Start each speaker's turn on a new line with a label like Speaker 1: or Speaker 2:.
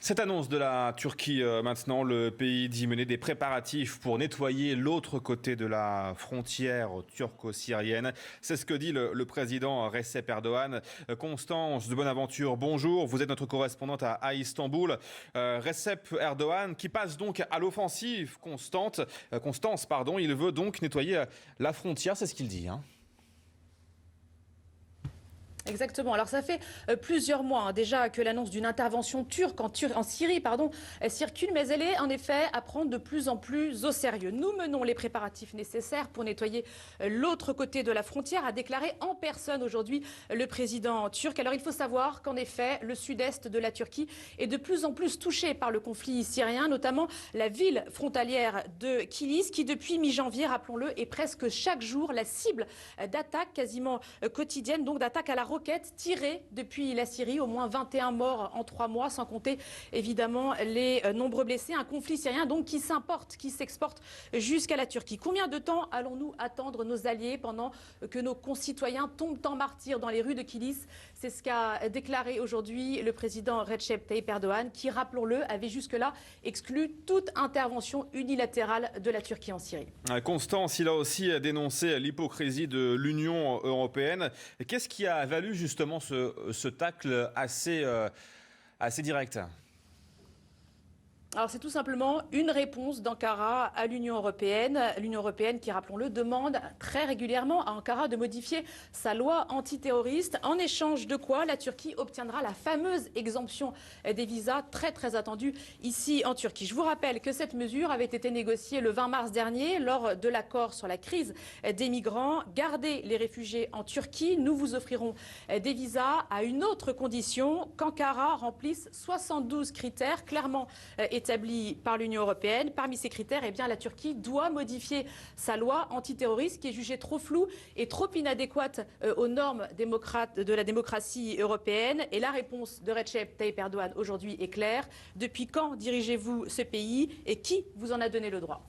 Speaker 1: Cette annonce de la Turquie, maintenant, le pays dit mener des préparatifs pour nettoyer l'autre côté de la frontière turco-syrienne. C'est ce que dit le président Recep Erdogan. Constance de Bonaventure, bonjour. Vous êtes notre correspondante à Istanbul. Recep Erdogan qui passe donc à l'offensive. Constance, il veut donc nettoyer la frontière, c'est ce qu'il dit.
Speaker 2: Exactement. Alors ça fait plusieurs mois déjà que l'annonce d'une intervention turque en Syrie circule, mais elle est en effet à prendre de plus en plus au sérieux. Nous menons les préparatifs nécessaires pour nettoyer l'autre côté de la frontière, a déclaré en personne aujourd'hui le président turc. Alors il faut savoir qu'en effet, le sud-est de la Turquie est de plus en plus touché par le conflit syrien, notamment la ville frontalière de Kilis, qui depuis mi-janvier, rappelons-le, est presque chaque jour la cible d'attaques quasiment quotidiennes, donc d'attaques à la roquettes tirées depuis la Syrie, au moins 21 morts en 3 mois, sans compter évidemment les nombreux blessés. Un conflit syrien donc qui s'exporte jusqu'à la Turquie. Combien de temps allons-nous attendre nos alliés pendant que nos concitoyens tombent en martyrs dans les rues de Kilis? C'est ce qu'a déclaré aujourd'hui le président Recep Tayyip Erdogan, qui, rappelons-le, avait jusque-là exclu toute intervention unilatérale de la Turquie en Syrie.
Speaker 1: Constance, il a aussi dénoncé l'hypocrisie de l'Union européenne. Qu'est-ce qui a valu justement ce tacle assez direct?
Speaker 2: Alors c'est tout simplement une réponse d'Ankara à l'Union européenne. L'Union européenne qui, rappelons-le, demande très régulièrement à Ankara de modifier sa loi antiterroriste. En échange de quoi la Turquie obtiendra la fameuse exemption des visas très attendue ici en Turquie. Je vous rappelle que cette mesure avait été négociée le 20 mars dernier lors de l'accord sur la crise des migrants. Gardez les réfugiés en Turquie. Nous vous offrirons des visas à une autre condition, qu'Ankara remplisse 72 critères clairement établi par l'Union européenne. Parmi ces critères, eh bien, la Turquie doit modifier sa loi antiterroriste qui est jugée trop floue et trop inadéquate aux normes de la démocratie européenne. Et la réponse de Recep Tayyip Erdogan aujourd'hui est claire. Depuis quand dirigez-vous ce pays et qui vous en a donné le droit ?